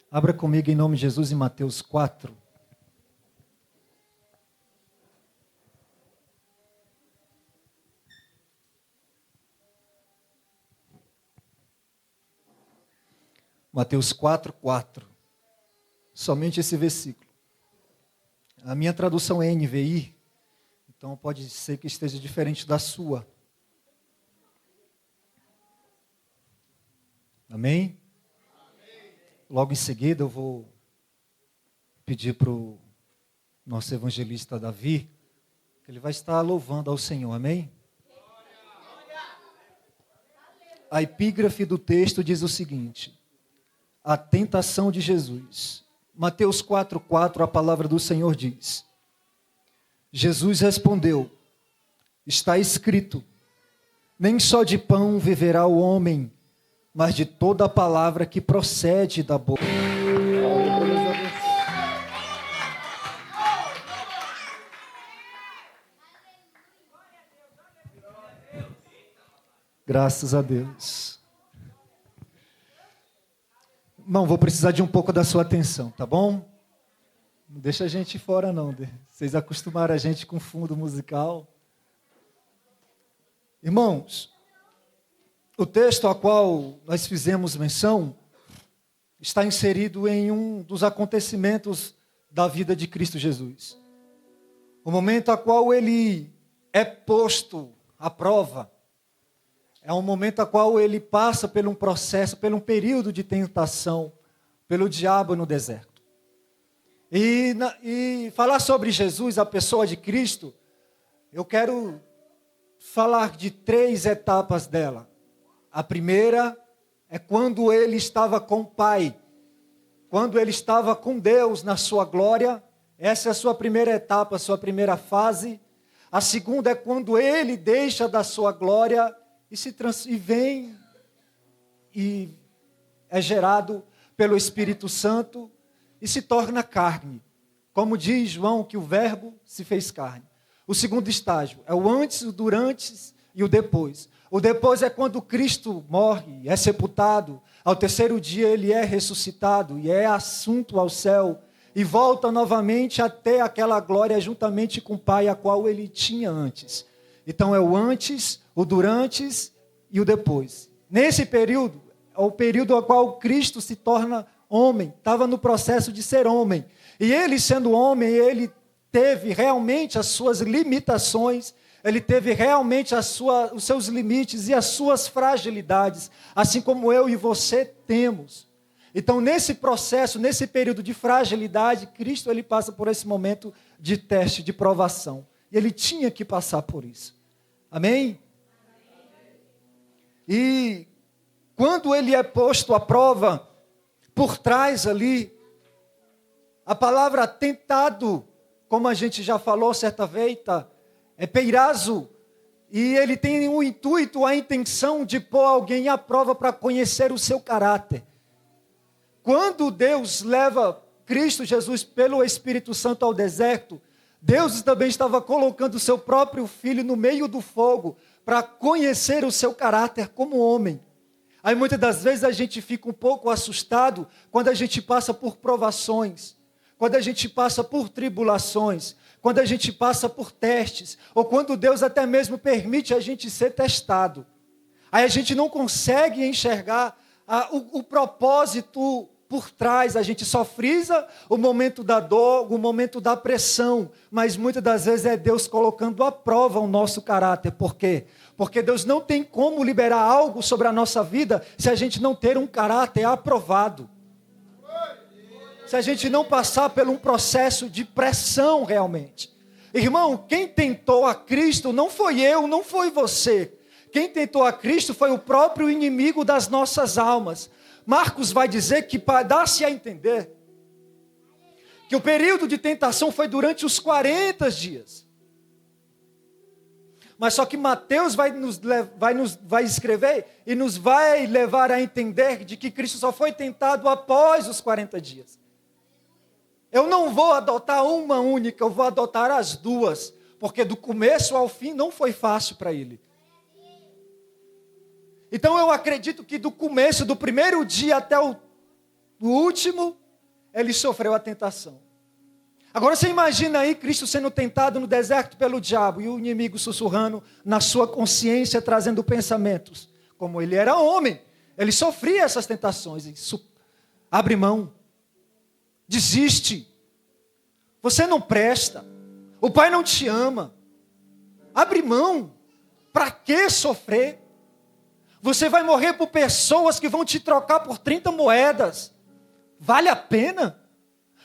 Abra comigo em nome de Jesus em Mateus 4. Mateus 4:4. Somente esse versículo. A minha tradução é NVI, então pode ser que esteja diferente da sua. Amém? Logo em seguida eu vou pedir para o nosso evangelista Davi, que ele vai estar louvando ao Senhor, amém? A epígrafe do texto diz o seguinte: a tentação de Jesus. Mateus 4:4, a palavra do Senhor diz: Jesus respondeu, está escrito, nem só de pão viverá o homem, mas de toda a palavra que procede da boca. Graças a Deus. Irmão, vou precisar de um pouco da sua atenção, tá bom? Não deixa a gente fora não. Vocês acostumaram a gente com fundo musical. Irmãos, o texto a qual nós fizemos menção está inserido em um dos acontecimentos da vida de Cristo Jesus. O momento a qual ele é posto à prova. É um momento a qual ele passa por um processo, por um período de tentação, pelo diabo no deserto. E falar sobre Jesus, a pessoa de Cristo, eu quero falar de 3 etapas dela. A primeira é quando ele estava com o Pai, quando ele estava com Deus na sua glória. Essa é a sua primeira etapa, a sua primeira fase. A segunda é quando ele deixa da sua glória e vem e é gerado pelo Espírito Santo e se torna carne. Como diz João, que o verbo se fez carne. O segundo estágio é o antes, o durante e o depois. O depois é quando Cristo morre, é sepultado. Ao terceiro dia ele é ressuscitado e é assunto ao céu. E volta novamente até aquela glória juntamente com o Pai, a qual ele tinha antes. Então é o antes, o durante e o depois. Nesse período, é o período ao qual Cristo se torna homem. Estava no processo de ser homem. E ele sendo homem, ele teve realmente as suas limitações, ele teve realmente os seus limites e as suas fragilidades, assim como eu e você temos. Então, nesse processo, nesse período de fragilidade, Cristo ele passa por esse momento de teste, de provação. E ele tinha que passar por isso. Amém? E quando ele é posto à prova, por trás ali, a palavra tentado, como a gente já falou certa feita, é peirazo, e ele tem o intuito, a intenção de pôr alguém à prova para conhecer o seu caráter. Quando Deus leva Cristo Jesus pelo Espírito Santo ao deserto, Deus também estava colocando o seu próprio filho no meio do fogo para conhecer o seu caráter como homem. Aí muitas das vezes a gente fica um pouco assustado quando a gente passa por provações, quando a gente passa por tribulações, quando a gente passa por testes, ou quando Deus até mesmo permite a gente ser testado. Aí a gente não consegue enxergar o propósito por trás, a gente só frisa o momento da dor, o momento da pressão, mas muitas das vezes é Deus colocando à prova o nosso caráter. Por quê? Porque Deus não tem como liberar algo sobre a nossa vida se a gente não ter um caráter aprovado. Se a gente não passar por um processo de pressão realmente. Irmão, quem tentou a Cristo não foi eu, não foi você. Quem tentou a Cristo foi o próprio inimigo das nossas almas. Marcos vai dizer que, para dar-se a entender, que o período de tentação foi durante os 40 dias. Mas só que Mateus vai escrever e nos vai levar a entender de que Cristo só foi tentado após os 40 dias. Eu não vou adotar uma única, eu vou adotar as duas, porque do começo ao fim não foi fácil para ele. Então eu acredito que do começo, do primeiro dia até o no último, ele sofreu a tentação. Agora você imagina aí Cristo sendo tentado no deserto pelo diabo e o inimigo sussurrando na sua consciência, trazendo pensamentos. Como ele era homem, ele sofria essas tentações. Abre mão. Desiste. Você não presta. O Pai não te ama. Abre mão. Para que sofrer? Você vai morrer por pessoas que vão te trocar por 30 moedas. Vale a pena?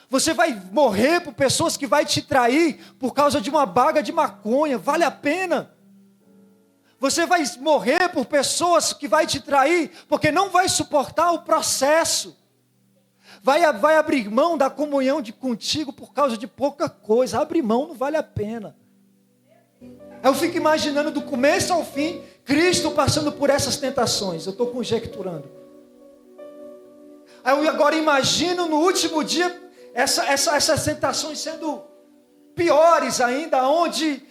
Você vai morrer por pessoas que vai te trair por causa de uma baga de maconha. Vale a pena? Você vai morrer por pessoas que vai te trair porque não vai suportar o processo. Vai abrir mão da comunhão contigo por causa de pouca coisa. Abrir mão não vale a pena. Eu fico imaginando do começo ao fim, Cristo passando por essas tentações. Eu estou conjecturando. Eu agora imagino no último dia essas tentações sendo piores ainda, onde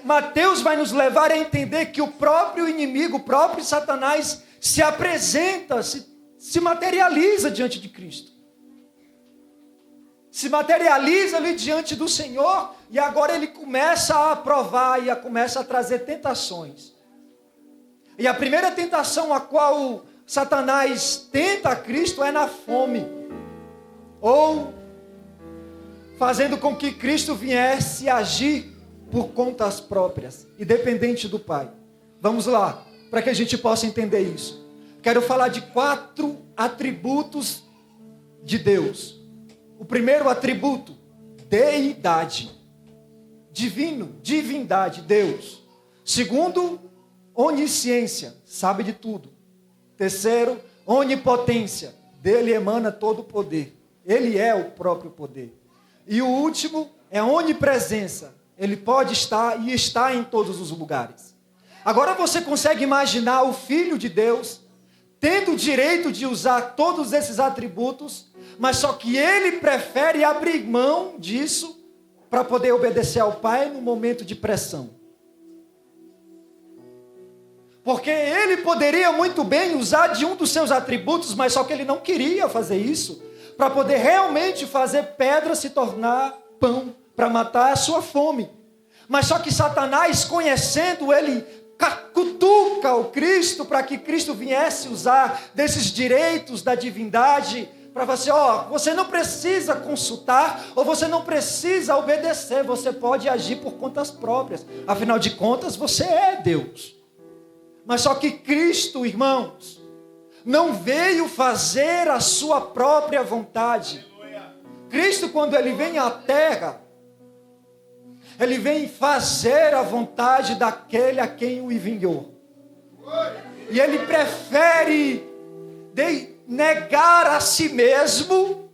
Mateus vai nos levar a entender que o próprio inimigo, o próprio Satanás, se apresenta, se materializa diante de Cristo. Se materializa ali diante do Senhor, e agora ele começa a provar e começa a trazer tentações. E a primeira tentação a qual Satanás tenta a Cristo é na fome, ou fazendo com que Cristo viesse agir por contas próprias, independente do Pai. Vamos lá, para que a gente possa entender isso. Quero falar de 4 atributos de Deus. O primeiro atributo, deidade. Divindade, Deus. Segundo, onisciência, sabe de tudo. Terceiro, onipotência, dele emana todo o poder. Ele é o próprio poder. E o último é onipresença. Ele pode estar e está em todos os lugares. Agora você consegue imaginar o Filho de Deus tendo o direito de usar todos esses atributos, mas só que ele prefere abrir mão disso para poder obedecer ao Pai no momento de pressão. Porque ele poderia muito bem usar de um dos seus atributos, mas só que ele não queria fazer isso, para poder realmente fazer pedra se tornar pão, para matar a sua fome. Mas só que Satanás, conhecendo ele, cutuca o Cristo para que Cristo viesse usar desses direitos da divindade para você, você não precisa consultar ou você não precisa obedecer, você pode agir por contas próprias. Afinal de contas, você é Deus. Mas só que Cristo, irmãos, não veio fazer a sua própria vontade. Cristo, quando ele vem à terra, ele vem fazer a vontade daquele a quem o enviou. E ele prefere negar a si mesmo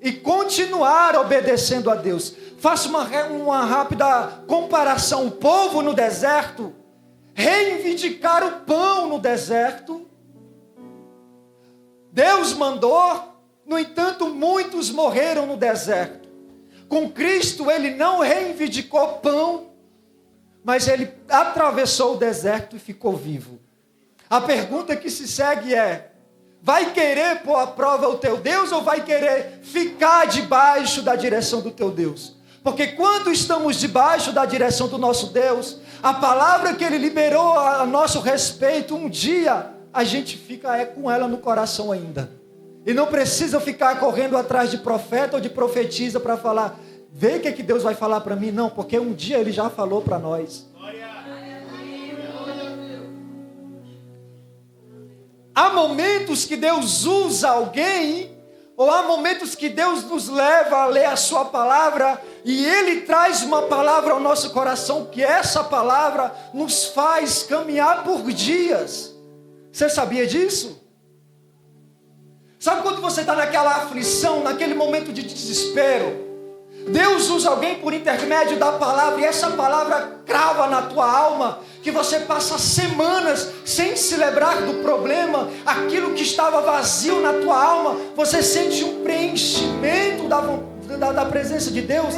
e continuar obedecendo a Deus. Faça uma rápida comparação. O povo no deserto, reivindicar o pão no deserto. Deus mandou, no entanto, muitos morreram no deserto. Com Cristo, ele não reivindicou pão, mas ele atravessou o deserto e ficou vivo. A pergunta que se segue é: vai querer pôr à prova o teu Deus ou vai querer ficar debaixo da direção do teu Deus? Porque quando estamos debaixo da direção do nosso Deus, a palavra que ele liberou a nosso respeito, um dia a gente fica com ela no coração ainda. E não precisa ficar correndo atrás de profeta ou de profetisa para falar, vê o que Deus vai falar para mim. Não, porque um dia ele já falou para nós. Há momentos que Deus usa alguém, ou há momentos que Deus nos leva a ler a sua palavra, e ele traz uma palavra ao nosso coração, que essa palavra nos faz caminhar por dias. Você sabia disso? Sabe quando você está naquela aflição, naquele momento de desespero? Deus usa alguém por intermédio da palavra, e essa palavra crava na tua alma, que você passa semanas sem se lembrar do problema, aquilo que estava vazio na tua alma, você sente um preenchimento da presença de Deus,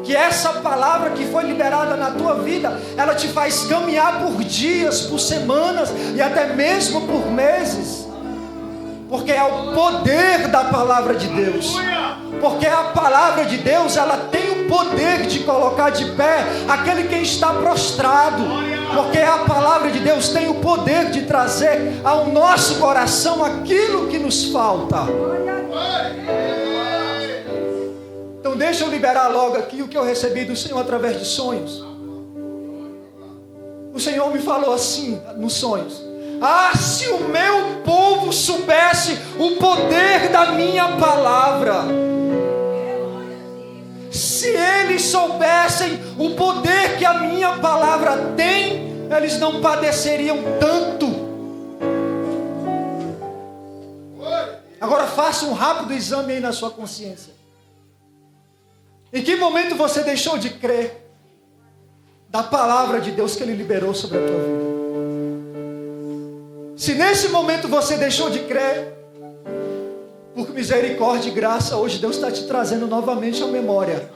que essa palavra que foi liberada na tua vida, ela te faz caminhar por dias, por semanas, e até mesmo por meses. Porque é o poder da palavra de Deus. Porque a palavra de Deus, ela tem o poder de colocar de pé aquele que está prostrado. Porque a palavra de Deus tem o poder de trazer ao nosso coração aquilo que nos falta. Então deixa eu liberar logo aqui o que eu recebi do Senhor através de sonhos. O Senhor me falou assim nos sonhos: ah, se o meu povo soubesse o poder da minha palavra, se eles soubessem o poder que a minha palavra tem, eles não padeceriam tanto. Agora faça um rápido exame aí na sua consciência. Em que momento você deixou de crer da palavra de Deus que Ele liberou sobre a tua vida? Se nesse momento você deixou de crer, por misericórdia e graça, hoje Deus está te trazendo novamente a memória.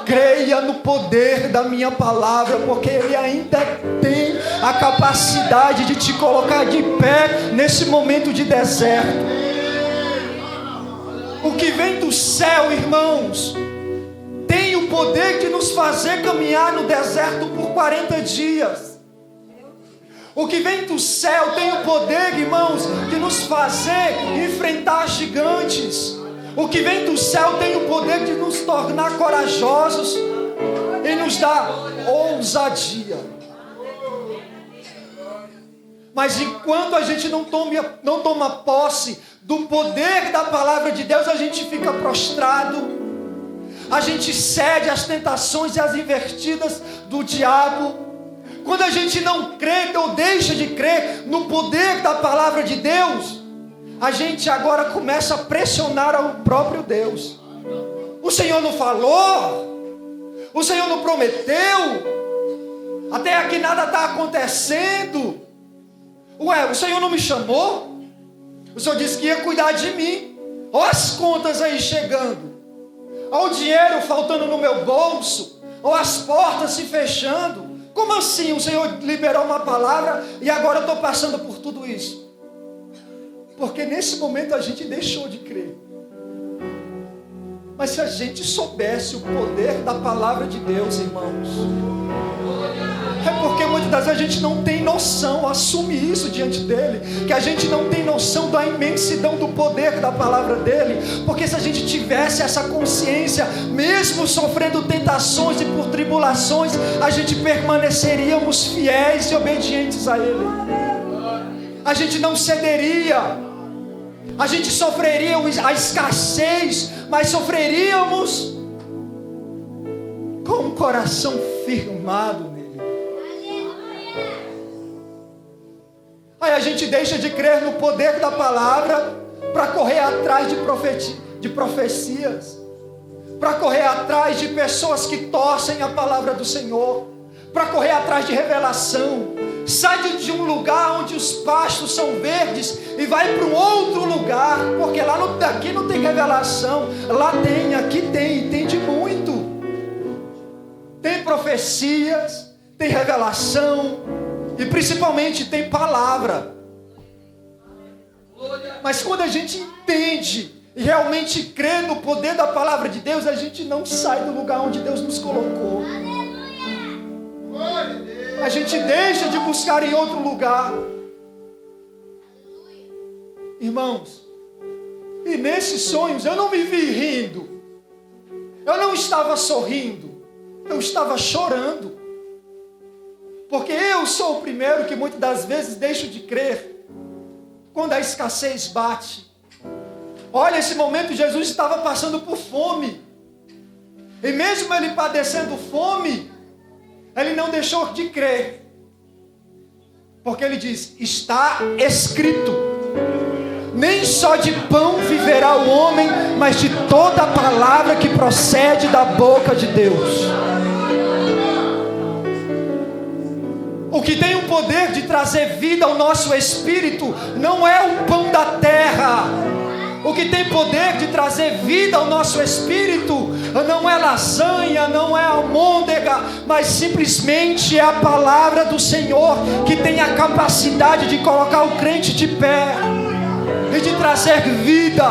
Creia no poder da minha palavra, porque Ele ainda tem a capacidade de te colocar de pé nesse momento de deserto. O que vem do céu, irmãos, tem o poder de nos fazer caminhar no deserto por 40 dias. O que vem do céu tem o poder, irmãos, de nos fazer enfrentar gigantes. O que vem do céu tem o poder de nos tornar corajosos e nos dar ousadia. Mas enquanto a gente não toma posse do poder da palavra de Deus, a gente fica prostrado. A gente cede às tentações e às investidas do diabo. Quando a gente não crê ou deixa de crer no poder da palavra de Deus, a gente agora começa a pressionar o próprio Deus. O Senhor não falou? O Senhor não prometeu? Até aqui nada está acontecendo. Ué, o Senhor não me chamou? O Senhor disse que ia cuidar de mim. Olha as contas aí chegando. Olha o dinheiro faltando no meu bolso. Olha as portas se fechando. Como assim? O Senhor liberou uma palavra e agora eu estou passando por tudo isso? Porque nesse momento a gente deixou de crer. Mas se a gente soubesse o poder da palavra de Deus, irmãos, é porque muitas das vezes a gente não tem noção, assume isso diante dele, que a gente não tem noção da imensidão do poder da palavra dele. Porque se a gente tivesse essa consciência, mesmo sofrendo tentações e por tribulações, a gente permaneceríamos fiéis e obedientes a ele. A gente não cederia. A gente sofreria a escassez, mas sofreríamos com o coração firmado nele. Aí a gente deixa de crer no poder da palavra para correr atrás de profecias, para correr atrás de pessoas que torcem a palavra do Senhor, para correr atrás de revelação. Sai de um lugar onde os pastos são verdes e vai para um outro lugar, porque aqui não tem revelação, lá tem, aqui tem, tem de muito. Tem profecias, tem revelação e principalmente tem palavra. Mas quando a gente entende e realmente crê no poder da palavra de Deus, a gente não sai do lugar onde Deus nos colocou. A gente deixa de buscar em outro lugar. Irmãos, e nesses sonhos eu não me vi rindo. Eu não estava sorrindo. Eu estava chorando. Porque eu sou o primeiro que muitas das vezes deixo de crer quando a escassez bate. Olha, esse momento Jesus estava passando por fome. E mesmo ele padecendo fome, ele não deixou de crer. Porque ele diz: está escrito, nem só de pão viverá o homem, mas de toda a palavra que procede da boca de Deus. O que tem o poder de trazer vida ao nosso espírito não é o pão da terra. O que tem poder de trazer vida ao nosso espírito não é lasanha, não é almôndega, mas simplesmente é a palavra do Senhor, que tem a capacidade de colocar o crente de pé. e de trazer vida.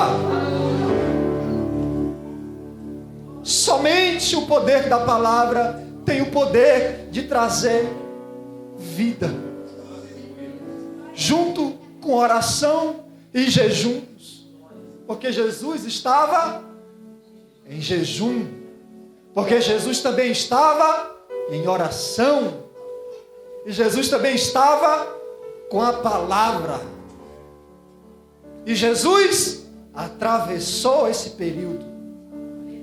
Somente o poder da palavra tem o poder de trazer vida. Junto com oração e jejuns. Porque Jesus estava em jejum. Porque Jesus também estava em oração. E Jesus também estava com a palavra. E Jesus atravessou esse período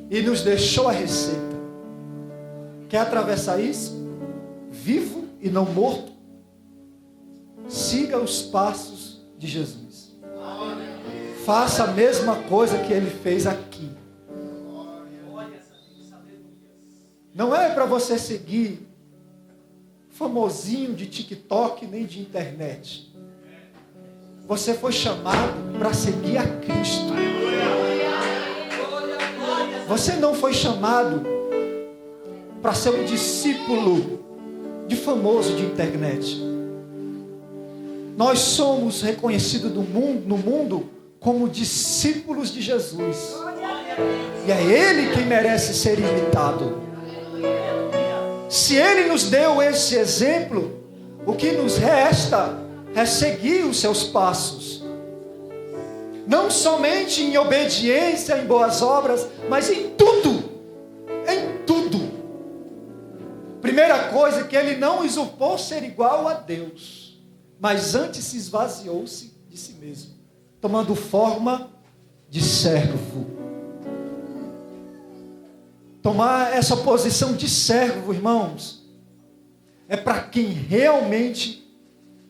e nos deixou a receita. Quer atravessar isso? Vivo e não morto? Siga os passos de Jesus. Faça a mesma coisa que ele fez aqui. Não é para você seguir famosinho de TikTok nem de internet. Você foi chamado para seguir a Cristo. Você não foi chamado para ser um discípulo de famoso de internet. Nós somos reconhecidos no mundo como discípulos de Jesus. E é Ele quem merece ser imitado. Se Ele nos deu esse exemplo, o que nos resta é seguir os seus passos. Não somente em obediência, em boas obras, mas em tudo. Em tudo. Primeira coisa, que Ele não usurpou ser igual a Deus, mas antes se esvaziou-se de si mesmo, tomando forma de servo. Tomar essa posição de servo, irmãos, é para quem realmente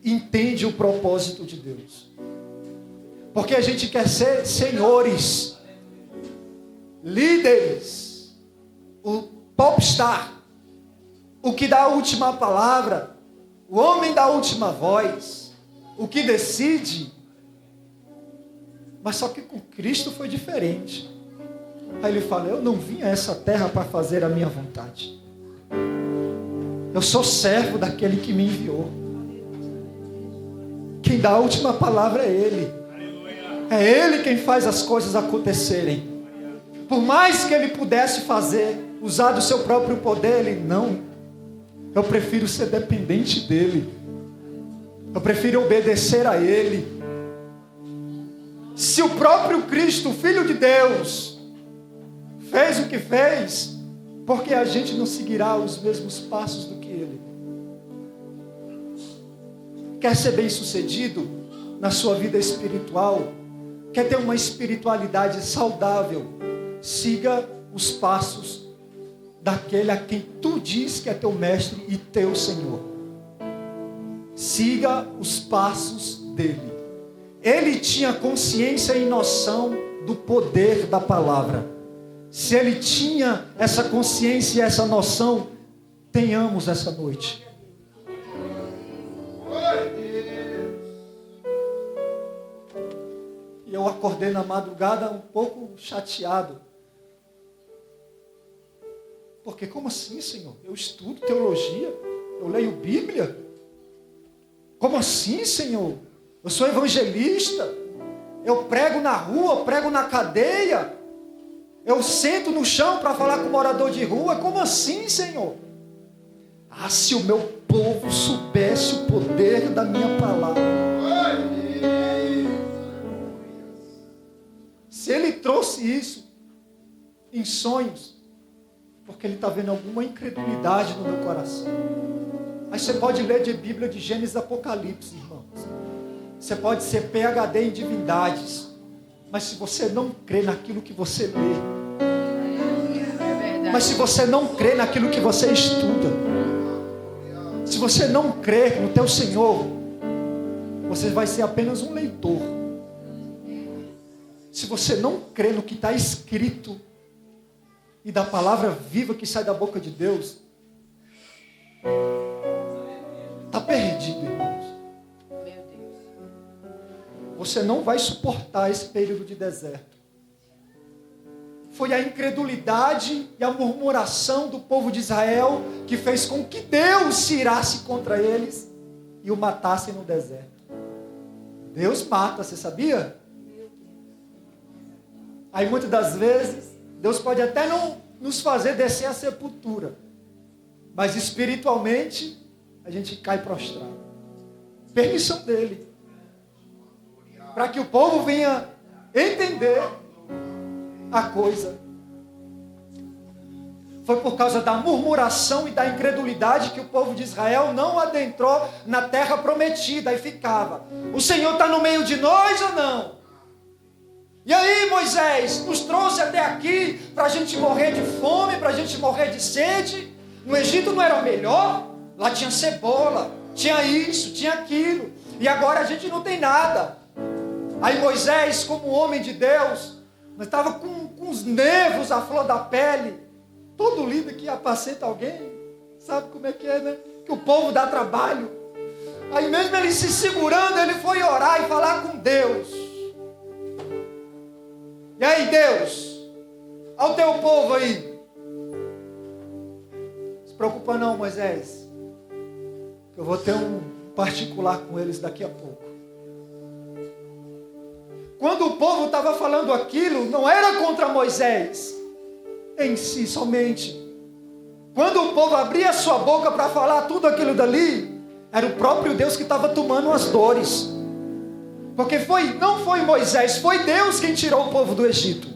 entende o propósito de Deus. Porque a gente quer ser senhores, líderes, o popstar, o que dá a última palavra, o homem da última voz, o que decide. Mas só que com Cristo foi diferente. Aí ele fala: eu não vim a essa terra para fazer a minha vontade. Eu sou servo daquele que me enviou. Quem dá a última palavra é Ele. É Ele quem faz as coisas acontecerem. Por mais que Ele pudesse fazer, usar do seu próprio poder, Ele não. Eu prefiro ser dependente dEle. Eu prefiro obedecer a Ele. Se o próprio Cristo, o Filho de Deus, fez o que fez, porque a gente não seguirá os mesmos passos do que Ele? Quer ser bem sucedido na sua vida espiritual? Quer ter uma espiritualidade saudável? Siga os passos daquele a quem tu diz que é teu mestre e teu Senhor. Siga os passos dele. Ele tinha consciência e noção do poder da palavra. Se ele tinha essa consciência e essa noção, tenhamos essa noite. E eu acordei na madrugada um pouco chateado. Porque como assim, Senhor? Eu estudo teologia, eu leio Bíblia. Como assim, Senhor? Eu sou evangelista, eu prego na rua, eu prego na cadeia, eu sento no chão para falar com o morador de rua. Como assim, Senhor? Ah, se o meu povo soubesse o poder da minha palavra. Se ele trouxe isso em sonhos, porque ele está vendo alguma incredulidade no meu coração. Aí você pode ler de Bíblia de Gênesis a Apocalipse, irmãos. Você pode ser PhD em divindades, mas se você não crê naquilo que você lê, mas se você não crê naquilo que você estuda, se você não crê no teu Senhor, você vai ser apenas um leitor. Se você não crê no que está escrito e da palavra viva que sai da boca de Deus, está perdido, irmãos. Você não vai suportar esse período de deserto. Foi a incredulidade e a murmuração do povo de Israel que fez com que Deus se irasse contra eles e o matassem no deserto. Deus mata, você sabia? Aí muitas das vezes, Deus pode até não nos fazer descer a sepultura, mas espiritualmente, a gente cai prostrado. Permissão dele. Para que o povo venha entender a coisa. Foi por causa da murmuração e da incredulidade que o povo de Israel não adentrou na terra prometida e ficava: o Senhor está no meio de nós ou não? E aí, Moisés, nos trouxe até aqui para a gente morrer de fome, para a gente morrer de sede. No Egito não era melhor? Lá tinha cebola, tinha isso, tinha aquilo. E agora a gente não tem nada. Aí Moisés, como homem de Deus, estava com os nervos à flor da pele. Todo líder que apacenta alguém, sabe como é que é, né? Que o povo dá trabalho. Aí mesmo ele se segurando, ele foi orar e falar com Deus. E aí, Deus, ao teu povo aí. Não se preocupa não, Moisés. Eu vou ter um particular com eles daqui a pouco. Quando o povo estava falando aquilo, não era contra Moisés em si somente. Quando o povo abria sua boca para falar tudo aquilo dali, era o próprio Deus que estava tomando as dores. Porque não foi Moisés, foi Deus quem tirou o povo do Egito.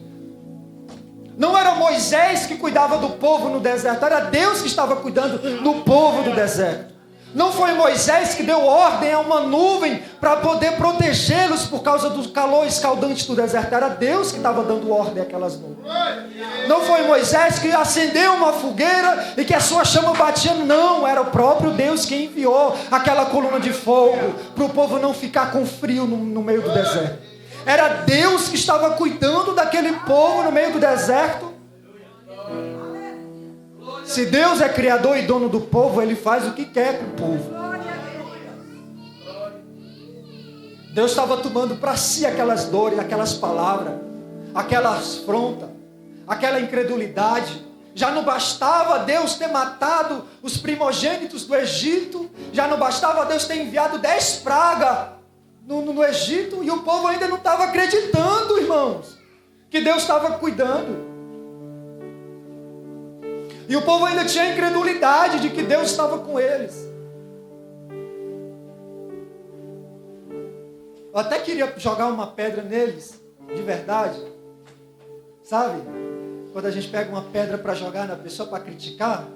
Não era Moisés que cuidava do povo no deserto, era Deus que estava cuidando do povo do deserto. Não foi Moisés que deu ordem a uma nuvem para poder protegê-los por causa do calor escaldante do deserto. Era Deus que estava dando ordem àquelas nuvens. Não foi Moisés que acendeu uma fogueira e que a sua chama batia. Não, era o próprio Deus que enviou aquela coluna de fogo para o povo não ficar com frio no meio do deserto. Era Deus que estava cuidando daquele povo no meio do deserto. Se Deus é criador e dono do povo, Ele faz o que quer com o povo. Deus estava tomando para si aquelas dores, aquelas palavras, aquelas afrontas, aquela incredulidade. Já não bastava Deus ter matado os primogênitos do Egito, já não bastava Deus ter enviado 10 pragas no Egito, e o povo ainda não estava acreditando, irmãos, que Deus estava cuidando. E o povo ainda tinha incredulidade de que Deus estava com eles. Eu até queria jogar uma pedra neles, de verdade. Sabe? Quando a gente pega uma pedra para jogar na pessoa, para criticar.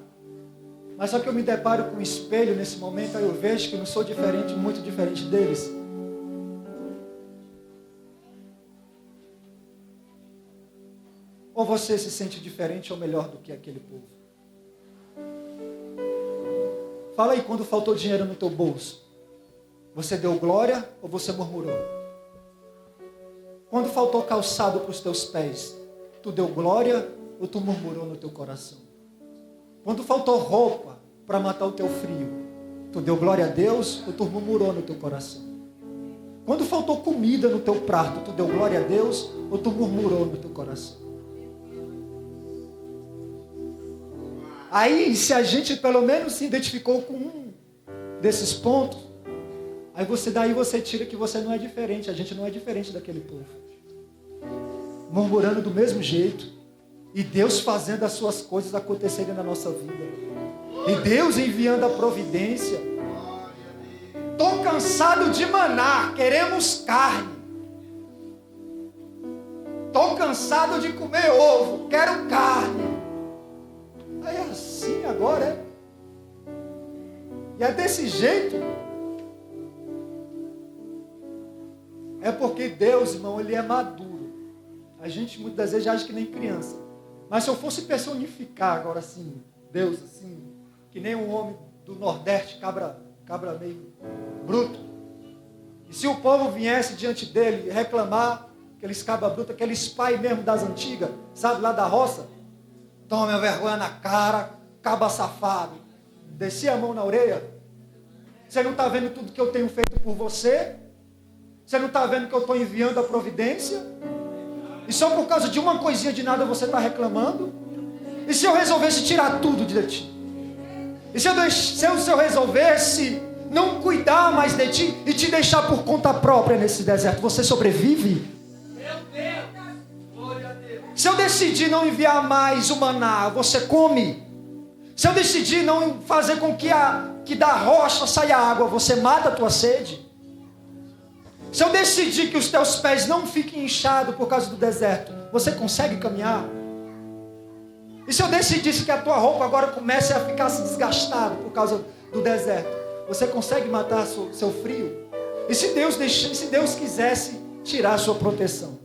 Mas só que eu me deparo com um espelho nesse momento, aí eu vejo que eu não sou diferente, muito diferente deles. Ou você se sente diferente ou melhor do que aquele povo? Fala aí, quando faltou dinheiro no teu bolso, você deu glória ou você murmurou? Quando faltou calçado para os teus pés, tu deu glória ou tu murmurou no teu coração? Quando faltou roupa para matar o teu frio, tu deu glória a Deus ou tu murmurou no teu coração? Quando faltou comida no teu prato, tu deu glória a Deus ou tu murmurou no teu coração? Aí, se a gente pelo menos se identificou com um desses pontos, aí você tira que você não é diferente, a gente não é diferente daquele povo. Murmurando do mesmo jeito, e Deus fazendo as suas coisas acontecerem na nossa vida. E Deus enviando a providência. Estou cansado de maná, queremos carne. Estou cansado de comer ovo, quero carne. Aí é assim agora, é? E é desse jeito. É porque Deus, irmão, Ele é maduro. A gente muitas das vezes acha que nem criança. Mas se eu fosse personificar agora assim, Deus assim, que nem um homem do Nordeste, cabra meio bruto. E se o povo viesse diante dele reclamar, aqueles cabra bruto, aqueles pais mesmo das antigas, sabe, lá da roça, toma vergonha na cara, caba safado. Descia a mão na orelha. Você não está vendo tudo que eu tenho feito por você? Você não está vendo que eu estou enviando a providência? E só por causa de uma coisinha de nada você está reclamando? E se eu resolvesse tirar tudo de ti? E se eu resolvesse não cuidar mais de ti e te deixar por conta própria nesse deserto, você sobrevive? Meu Deus! Glória a Deus! Se eu decidir não enviar mais o maná, você come. Se eu decidir não fazer com que da rocha saia água, você mata a tua sede. Se eu decidir que os teus pés não fiquem inchados por causa do deserto, você consegue caminhar? E se eu decidisse que a tua roupa agora comece a ficar se desgastada por causa do deserto, você consegue matar seu frio? E se Deus quisesse tirar a sua proteção?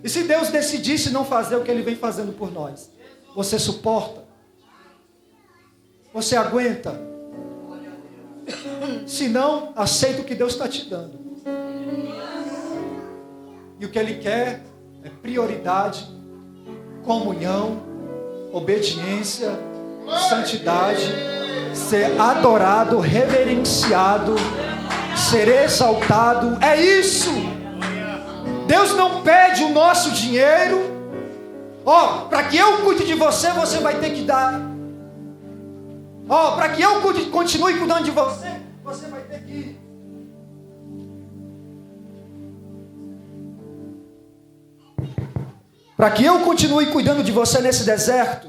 E se Deus decidisse não fazer o que Ele vem fazendo por nós? Você suporta? Você aguenta? Se não, aceita o que Deus está te dando. E o que Ele quer é prioridade, comunhão, obediência, santidade, ser adorado, reverenciado, ser exaltado. É isso. Deus não pede o nosso dinheiro. Para que eu cuide de você, você vai ter que dar. Para que eu continue cuidando de você, você vai ter que. Para que eu continue cuidando de você nesse deserto,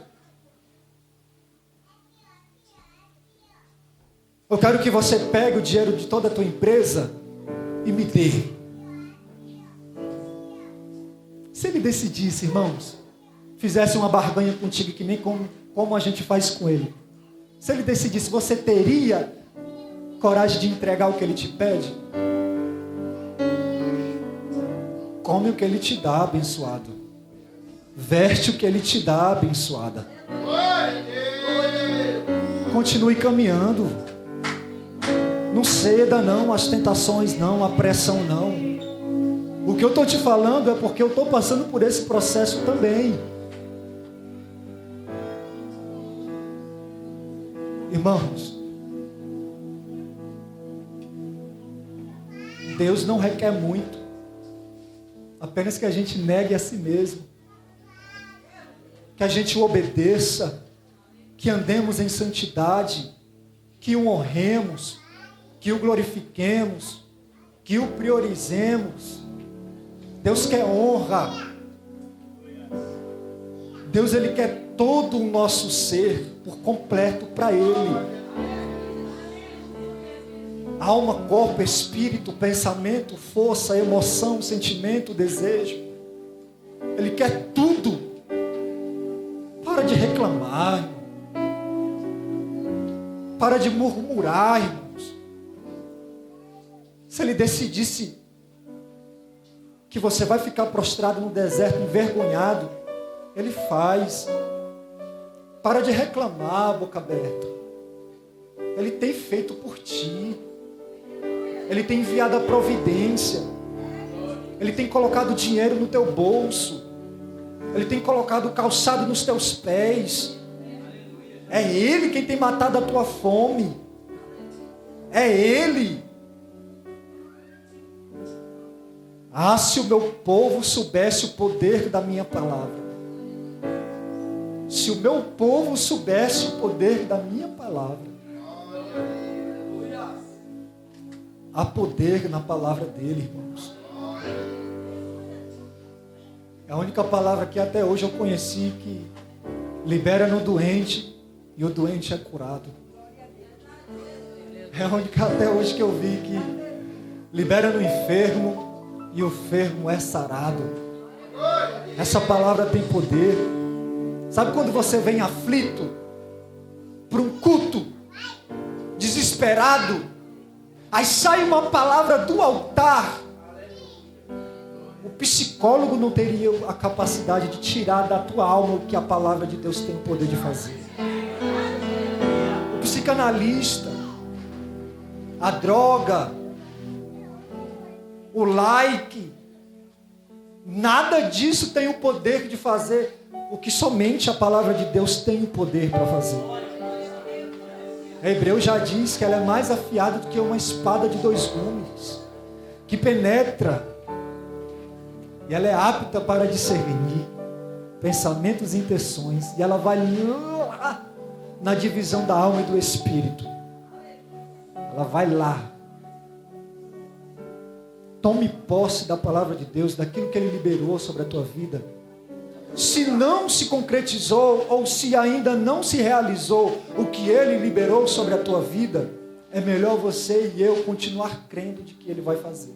eu quero que você pegue o dinheiro de toda a tua empresa e me dê. Se Ele decidisse, irmãos, fizesse uma barganha contigo, que nem como a gente faz com Ele. Se Ele decidisse, você teria coragem de entregar o que Ele te pede? Come o que Ele te dá, abençoado. Veste o que Ele te dá, abençoada. Continue caminhando. Não ceda não, as tentações não, a pressão não. O que eu estou te falando é porque eu estou passando por esse processo também. Irmãos, Deus não requer muito, apenas que a gente negue a si mesmo, que a gente o obedeça, que andemos em santidade, que o honremos, que o glorifiquemos, que o priorizemos. Deus quer honra. Deus, Ele quer todo o nosso ser por completo para Ele. Alma, corpo, espírito, pensamento, força, emoção, sentimento, desejo. Ele quer tudo. Para de reclamar, para de murmurar, irmãos. Se Ele decidisse que você vai ficar prostrado no deserto, envergonhado, Ele faz. Para de reclamar, boca aberta. Ele tem feito por ti. Ele tem enviado a providência. Ele tem colocado dinheiro no teu bolso. Ele tem colocado o calçado nos teus pés. É Ele quem tem matado a tua fome. É Ele. Ah, se o meu povo soubesse o poder da minha palavra. Se o meu povo soubesse o poder da minha palavra. Há poder na palavra dele, irmãos. É a única palavra que até hoje eu conheci que libera no doente e o doente é curado. É a única até hoje que eu vi que libera no enfermo e o enfermo é sarado. Essa palavra tem poder. Sabe quando você vem aflito para um culto, desesperado, aí sai uma palavra do altar. O psicólogo não teria a capacidade de tirar da tua alma o que a palavra de Deus tem o poder de fazer. O psicanalista, a droga, o like, nada disso tem o poder de fazer o que somente a palavra de Deus tem o poder para fazer. Hebreus já diz que ela é mais afiada do que uma espada de 2 gumes, que penetra, e ela é apta para discernir pensamentos e intenções, e ela vai lá na divisão da alma e do espírito. Ela vai lá. Tome posse da palavra de Deus, daquilo que Ele liberou sobre a tua vida. se não se concretizou ou se ainda não se realizou o que Ele liberou sobre a tua vida, é melhor você e eu continuar crendo de que Ele vai fazer.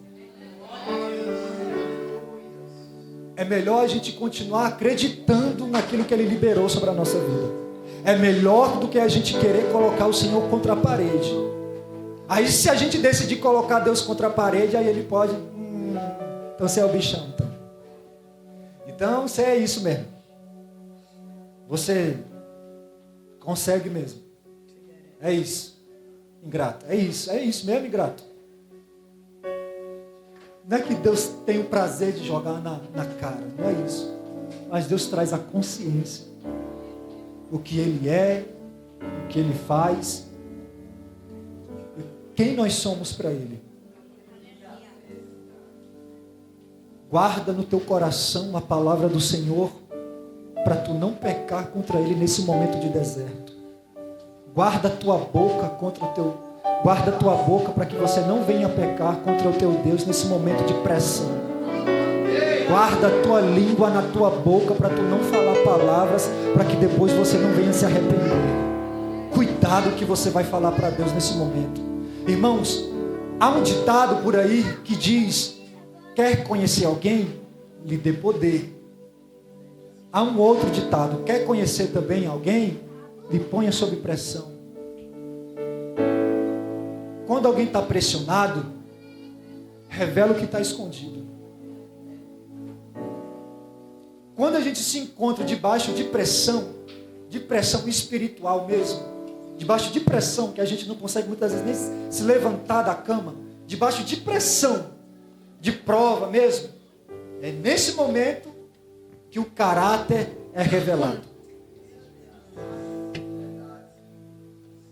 É melhor a gente continuar acreditando naquilo que Ele liberou sobre a nossa vida. É melhor do que a gente querer colocar o Senhor contra a parede. Aí se a gente decidir colocar Deus contra a parede, aí Ele pode... então você é o bichão, então. Então você é isso mesmo. Você consegue mesmo. É isso. Ingrato. É isso mesmo, ingrato. Não é que Deus tem o prazer de jogar na cara, não é isso. Mas Deus traz a consciência. O que Ele é, o que Ele faz, quem nós somos para Ele. Guarda no teu coração a palavra do Senhor, para tu não pecar contra Ele nesse momento de deserto. Guarda a tua boca guarda a tua boca para que você não venha pecar contra o teu Deus nesse momento de pressão. Guarda a tua língua na tua boca para tu não falar palavras, para que depois você não venha se arrepender. Cuidado que você vai falar para Deus nesse momento. Irmãos, há um ditado por aí que diz: quer conhecer alguém? Lhe dê poder. Há um outro ditado: quer conhecer também alguém? Lhe ponha sob pressão. Quando alguém está pressionado, revela o que está escondido. Quando a gente se encontra debaixo de pressão espiritual mesmo, debaixo de pressão, que a gente não consegue muitas vezes nem se levantar da cama, debaixo de pressão, de prova mesmo, é nesse momento que o caráter é revelado.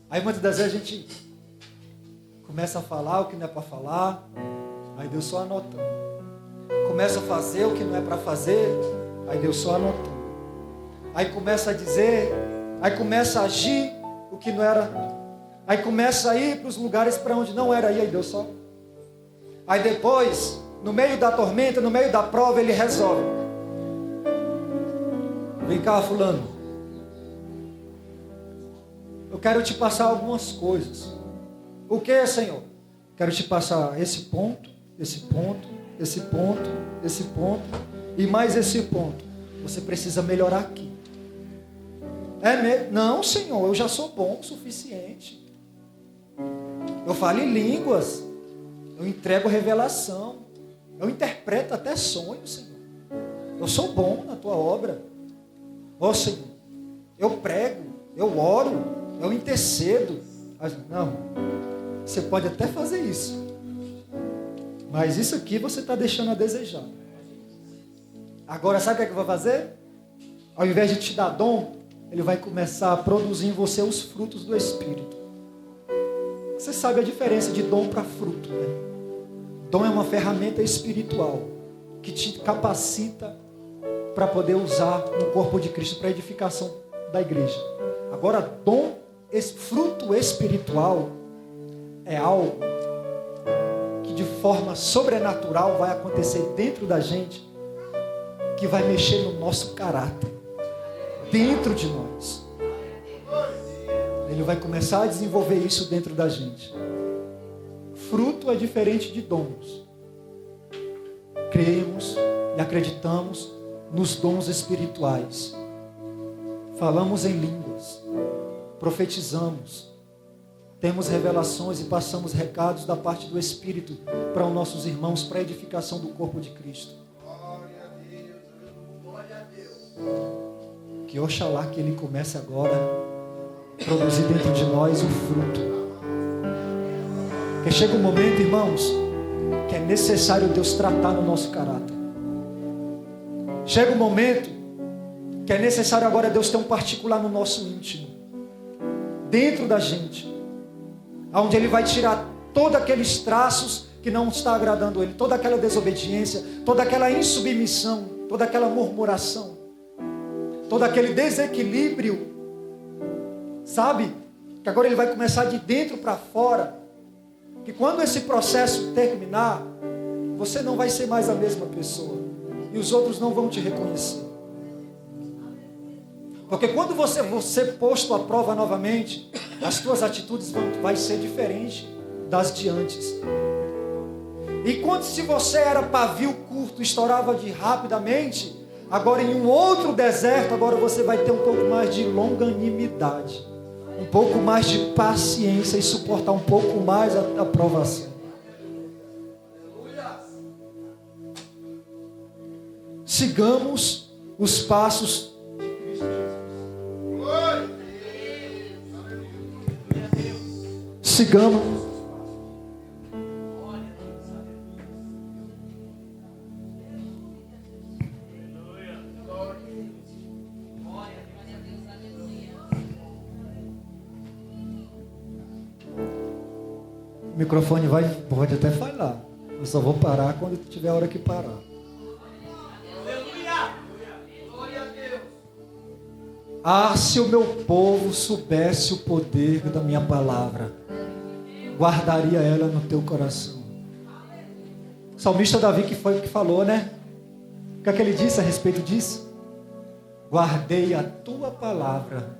Aí muitas das vezes a gente começa a falar o que não é para falar, aí Deus só anotando. Começa a fazer o que não é para fazer, aí Deus só anotando. Aí começa a dizer, aí começa a agir o que não era. Aí começa a ir para os lugares para onde não era ir, aí Deus só. Aí depois, no meio da tormenta, no meio da prova, Ele resolve. Vem cá, fulano. Eu quero te passar algumas coisas. O que, Senhor? Quero te passar esse ponto, esse ponto, esse ponto, esse ponto e mais esse ponto. Você precisa melhorar aqui. Não, Senhor, eu já sou bom o suficiente. Eu falo em línguas. Eu entrego revelação. Eu interpreto até sonhos, Senhor. Eu sou bom na tua obra. Ó, Senhor, eu prego, eu oro, eu intercedo. Não, você pode até fazer isso. Mas isso aqui você está deixando a desejar. Agora, sabe o que é que vai fazer? Ao invés de te dar dom, Ele vai começar a produzir em você os frutos do Espírito. Você sabe a diferença de dom para fruto, né? Dom é uma ferramenta espiritual que te capacita para poder usar no corpo de Cristo para a edificação da igreja. Agora, fruto espiritual é algo que de forma sobrenatural vai acontecer dentro da gente, que vai mexer no nosso caráter, dentro de nós. Ele vai começar a desenvolver isso dentro da gente. Fruto é diferente de dons. Cremos e acreditamos nos dons espirituais. Falamos em línguas, profetizamos, temos revelações e passamos recados da parte do Espírito para os nossos irmãos, para a edificação do corpo de Cristo. Que oxalá que Ele comece agora a produzir dentro de nós o fruto. Porque chega um momento, irmãos, que é necessário Deus tratar no nosso caráter. Chega um momento que é necessário agora Deus ter um particular no nosso íntimo, dentro da gente, onde Ele vai tirar todos aqueles traços que não está agradando Ele, toda aquela desobediência, toda aquela insubmissão, toda aquela murmuração, todo aquele desequilíbrio, sabe? Que agora Ele vai começar de dentro para fora, que quando esse processo terminar, você não vai ser mais a mesma pessoa, e os outros não vão te reconhecer. Porque quando você posto à prova novamente, as tuas atitudes vai ser diferente das de antes. E quando se você era pavio curto, estourava de rapidamente, agora em um outro deserto, agora você vai ter um pouco mais de longanimidade, um pouco mais de paciência e suportar um pouco mais a provação. Sigamos os passos sigamos. O microfone pode até falhar. Eu só vou parar quando tiver a hora que parar. Ah, se o meu povo soubesse o poder da minha palavra, guardaria ela no teu coração. O salmista Davi que foi o que falou, né? O que é que ele disse a respeito disso? Guardei a tua palavra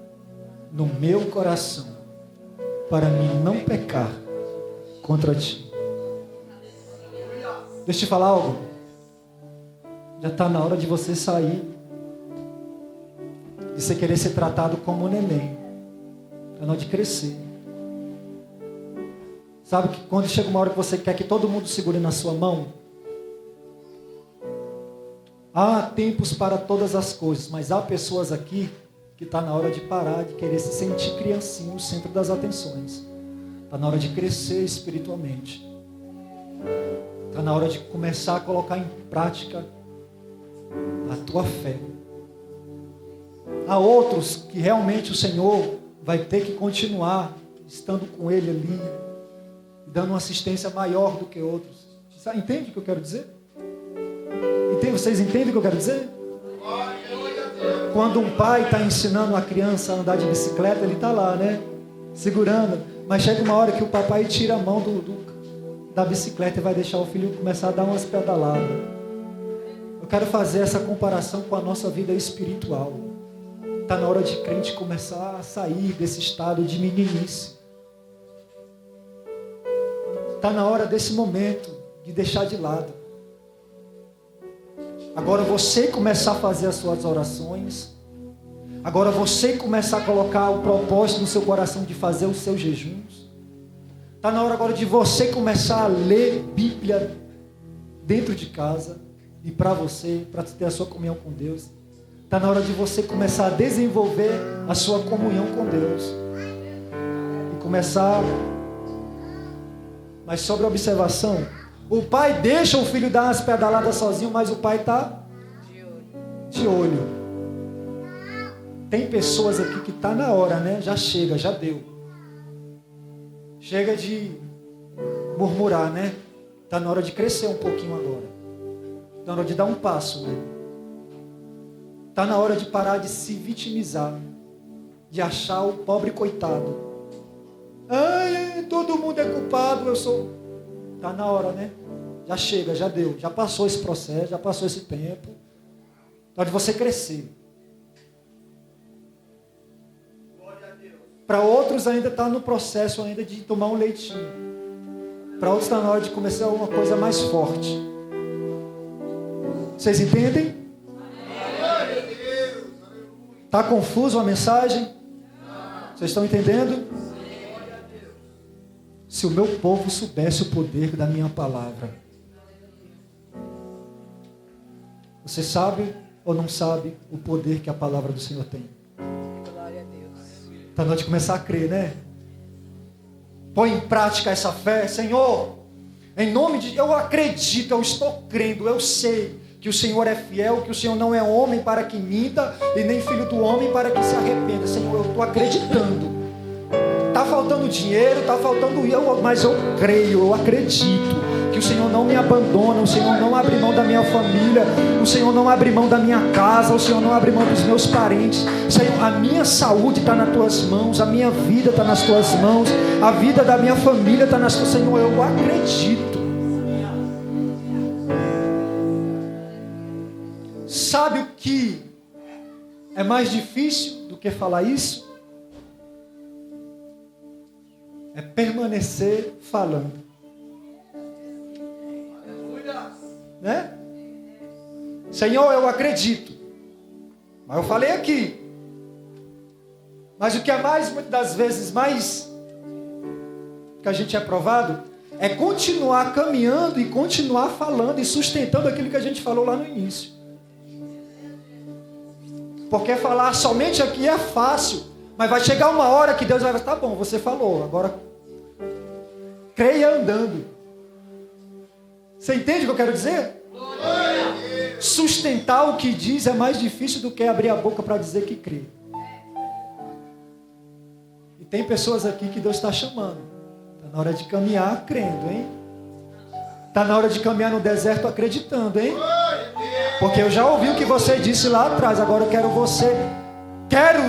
no meu coração, para mim não pecar contra ti. Deixa eu te falar algo. Já está na hora de você sair e você querer ser tratado como um neném. Está na hora de crescer. Sabe que quando chega uma hora que você quer que todo mundo segure na sua mão, há tempos para todas as coisas, mas há pessoas aqui que está na hora de parar de querer se sentir criancinho no centro das atenções. Está na hora de crescer espiritualmente. Está na hora de começar a colocar em prática a tua fé. Há outros que realmente o Senhor vai ter que continuar estando com Ele ali, dando uma assistência maior do que outros. Entende o que eu quero dizer? Vocês entendem o que eu quero dizer? Quando um pai está ensinando a criança a andar de bicicleta, ele está lá, né? Segurando. Mas chega uma hora que o papai tira a mão da bicicleta e vai deixar o filho começar a dar umas pedaladas. Eu quero fazer essa comparação com a nossa vida espiritual. Está na hora de crente começar a sair desse estado de meninice. Está na hora desse momento de deixar de lado. Agora você começar a fazer as suas orações. Agora você começar a colocar o propósito no seu coração de fazer os seus jejuns. Está na hora agora de você começar a ler Bíblia dentro de casa e para você, para ter a sua comunhão com Deus. Está na hora de você começar a desenvolver a sua comunhão com Deus. E começar... Mas sobre a observação, o pai deixa o filho dar umas pedaladas sozinho, mas o pai está de olho. Tem pessoas aqui que está na hora, né? Já chega, já deu. Chega de murmurar, né? Está na hora de crescer um pouquinho agora. Está na hora de dar um passo, né? Está na hora de parar de se vitimizar, de achar o pobre coitado. Ai, todo mundo é culpado, eu sou... Está na hora, né? Já chega, já deu, já passou esse processo, já passou esse tempo. Está de você crescer. Para outros ainda está no processo ainda de tomar um leitinho. Para outros está na hora de começar uma coisa mais forte. Vocês entendem? Está confuso a mensagem? Vocês estão entendendo? Se o meu povo soubesse o poder da minha palavra. Você sabe ou não sabe o poder que a palavra do Senhor tem? Glória a Deus. Está na hora de começar a crer, né? Põe em prática essa fé, Senhor. Em nome de... Eu acredito, eu estou crendo, eu sei que o Senhor é fiel, que o Senhor não é homem para que minta, e nem filho do homem para que se arrependa. Senhor, eu estou acreditando. Está faltando dinheiro, está faltando mas eu creio, eu acredito que o Senhor não me abandona, o Senhor não abre mão da minha família, o Senhor não abre mão da minha casa, o Senhor não abre mão dos meus parentes. Senhor, a minha saúde está nas tuas mãos, a minha vida está nas tuas mãos, a vida da minha família está nas tuas mãos. Senhor, eu acredito. Sabe o que é mais difícil do que falar isso? É permanecer falando. Né? Senhor, eu acredito. Mas eu falei aqui. Mas o que é muitas das vezes mais que a gente é provado é continuar caminhando e continuar falando e sustentando aquilo que a gente falou lá no início. Porque falar somente aqui é fácil, mas vai chegar uma hora que Deus vai falar, tá bom, você falou, agora creia andando. Você entende o que eu quero dizer? Sustentar o que diz é mais difícil do que abrir a boca para dizer que crê. E tem pessoas aqui que Deus está chamando. Está na hora de caminhar crendo, hein? Está na hora de caminhar no deserto acreditando, hein? Porque eu já ouvi o que você disse lá atrás. Agora eu quero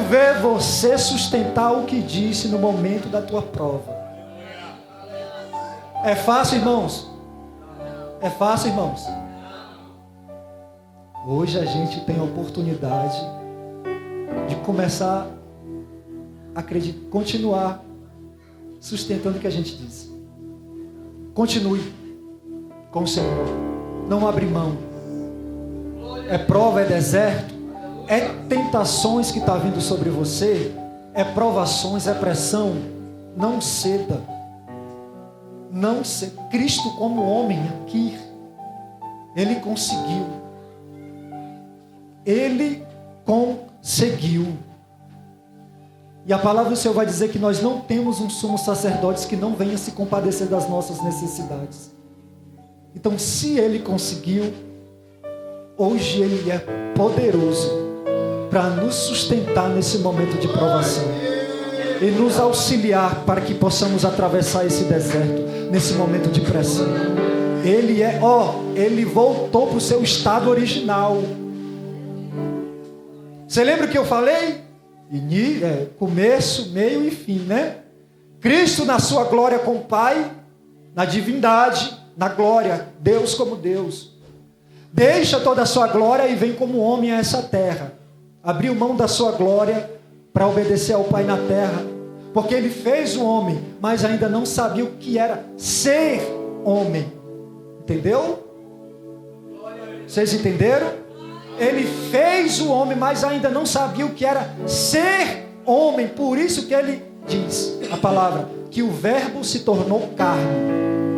ver você sustentar o que disse no momento da tua prova. É fácil, irmãos? É fácil, irmãos? Hoje a gente tem a oportunidade de começar a acreditar, continuar sustentando o que a gente diz. Continue com o Senhor. Não abre mão. É prova, é deserto, é tentações que está vindo sobre você, é provações, é pressão. Não ceda. Não ceda. Cristo como homem aqui, Ele conseguiu. Ele conseguiu. E a palavra do Senhor vai dizer que nós não temos um sumo sacerdote que não venha se compadecer das nossas necessidades. Então, se Ele conseguiu, hoje Ele é poderoso para nos sustentar nesse momento de provação e nos auxiliar para que possamos atravessar esse deserto nesse momento de pressão. Ele voltou para o seu estado original. Você lembra o que eu falei? Começo, meio e fim, né? Cristo na sua glória com o Pai, na divindade, na glória, Deus como Deus. Deixa toda a sua glória e vem como homem a essa terra. Abriu mão da sua glória para obedecer ao Pai na terra. Porque Ele fez o homem, mas ainda não sabia o que era ser homem. Entendeu? Vocês entenderam? Ele fez o homem, mas ainda não sabia o que era ser homem. Por isso que Ele diz, a palavra, que o verbo se tornou carne,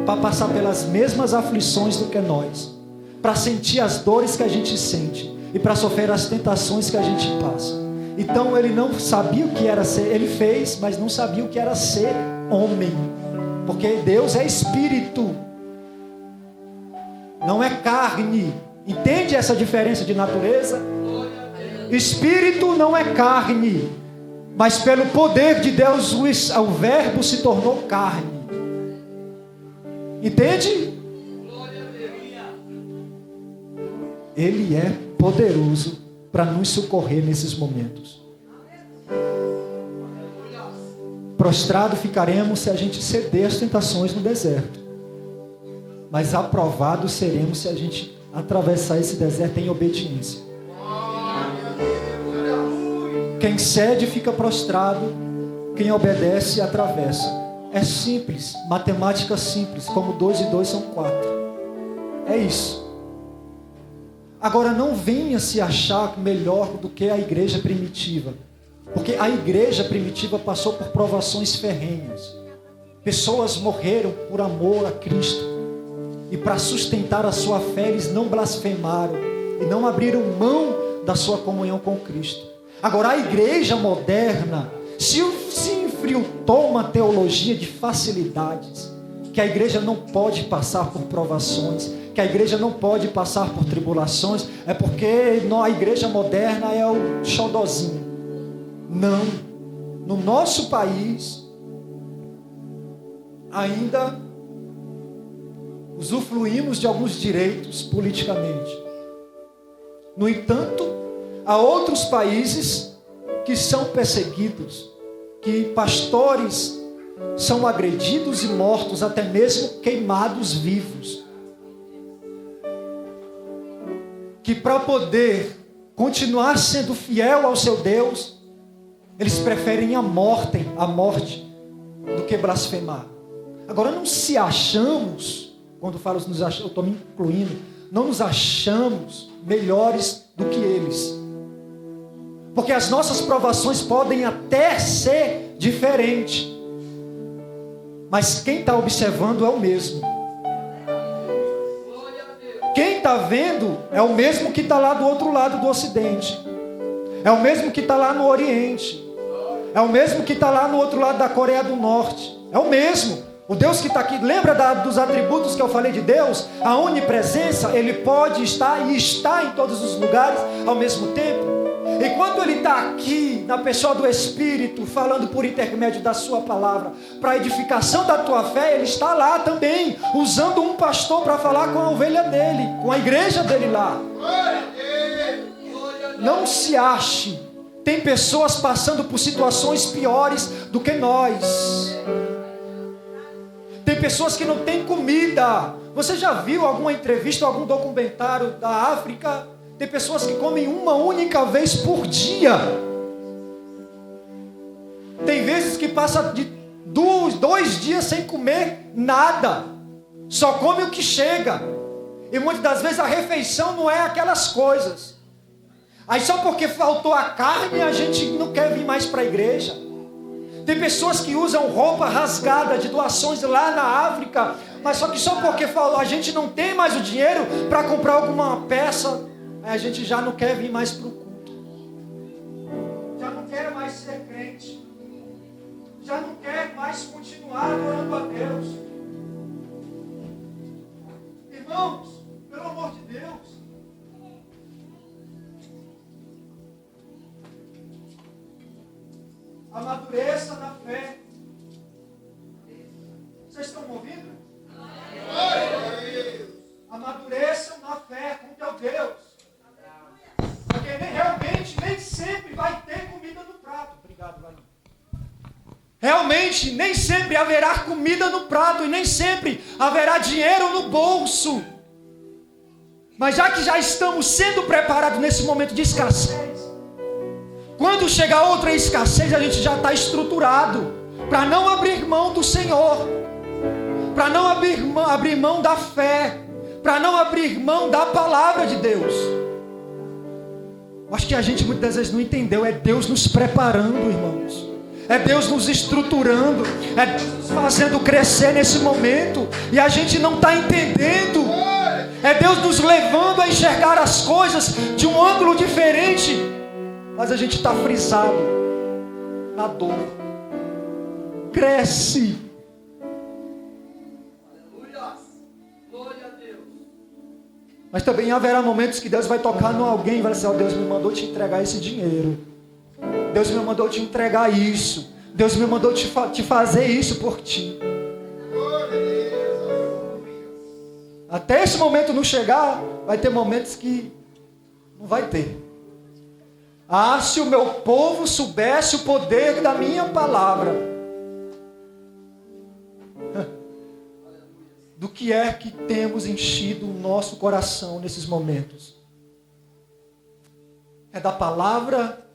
para passar pelas mesmas aflições do que nós, para sentir as dores que a gente sente e para sofrer as tentações que a gente passa. Então Ele não sabia o que era ser, Ele fez, mas não sabia o que era ser homem, porque Deus é espírito, não é carne. Entende essa diferença de natureza? Espírito não é carne, mas pelo poder de Deus o verbo se tornou carne. Entende? Ele é poderoso para nos socorrer nesses momentos. Prostrado ficaremos se a gente ceder às tentações no deserto, mas aprovados seremos se a gente atravessar esse deserto em obediência. Quem cede fica prostrado, quem obedece atravessa. É simples, matemática simples, como 2 e 2 são 4. É isso. Agora não venha se achar melhor do que a igreja primitiva, porque a igreja primitiva passou por provações ferrenhas. Pessoas morreram por amor a Cristo. E para sustentar a sua fé, eles não blasfemaram e não abriram mão da sua comunhão com Cristo. Agora, a igreja moderna se infiltrou uma teologia de facilidades, que a igreja não pode passar por provações, que a igreja não pode passar por tribulações, é porque a igreja moderna é o xodozinho. Não. No nosso país, ainda usufruímos de alguns direitos politicamente. No entanto, há outros países que são perseguidos, que pastores são agredidos e mortos, até mesmo queimados vivos. Que para poder continuar sendo fiel ao seu Deus, eles preferem a morte do que blasfemar. Agora, não se achamos, quando falo nos achamos, eu estou me incluindo, não nos achamos melhores do que eles. Porque as nossas provações podem até ser diferentes. Mas quem está observando é o mesmo. Quem está vendo é o mesmo que está lá do outro lado do Ocidente. É o mesmo que está lá no Oriente. É o mesmo que está lá no outro lado da Coreia do Norte. É o mesmo. O Deus que está aqui, lembra dos atributos que eu falei de Deus? A onipresença, Ele pode estar e está em todos os lugares ao mesmo tempo. E quando Ele está aqui, na pessoa do Espírito, falando por intermédio da sua palavra, para a edificação da tua fé, Ele está lá também, usando um pastor para falar com a ovelha dele, com a igreja dele lá. Não se ache, tem pessoas passando por situações piores do que nós. Tem pessoas que não têm comida. Você já viu alguma entrevista, algum documentário da África? Tem pessoas que comem uma única vez por dia. Tem vezes que passa de 2 dias sem comer nada. Só come o que chega. E muitas das vezes a refeição não é aquelas coisas. Aí só porque faltou a carne, a gente não quer vir mais para a igreja. Tem pessoas que usam roupa rasgada de doações lá na África, mas só porque a gente não tem mais o dinheiro para comprar alguma peça, aí a gente já não quer vir mais para o culto. Já não quer mais ser crente. Já não quer mais continuar adorando a Deus. Irmãos, pelo amor de Deus. Amadureça na fé. Vocês estão me ouvindo? Amadureçam na fé com teu Deus. Porque realmente nem sempre vai ter comida no prato. Obrigado, Valinho. Realmente nem sempre haverá comida no prato e nem sempre haverá dinheiro no bolso. Mas já que já estamos sendo preparados nesse momento de escassez, quando chegar outra escassez, a gente já está estruturado para não abrir mão do Senhor, para não abrir mão da fé, para não abrir mão da palavra de Deus. Acho que a gente muitas vezes não entendeu. É Deus nos preparando, irmãos. É Deus nos estruturando. É Deus nos fazendo crescer nesse momento. E a gente não está entendendo. É Deus nos levando a enxergar as coisas de um ângulo diferente. Mas a gente está frisado na dor. Cresce. Aleluia. Glória a Deus. Mas também haverá momentos que Deus vai tocar em alguém e vai dizer: Deus me mandou te entregar esse dinheiro. Deus me mandou te entregar isso. Deus me mandou te fazer isso por ti. Até esse momento não chegar, vai ter momentos que não vai ter. Ah, se o meu povo soubesse o poder da minha palavra, do que é que temos enchido o nosso coração nesses momentos? É da palavra,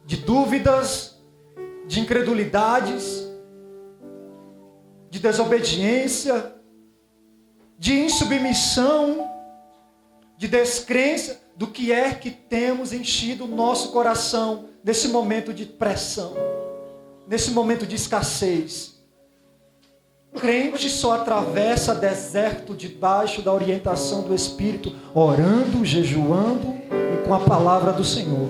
de dúvidas, de incredulidades, de desobediência, de insubmissão, de descrença. Do que é que temos enchido o nosso coração nesse momento de pressão, nesse momento de escassez? Crente só atravessa deserto debaixo da orientação do Espírito, orando, jejuando e com a palavra do Senhor.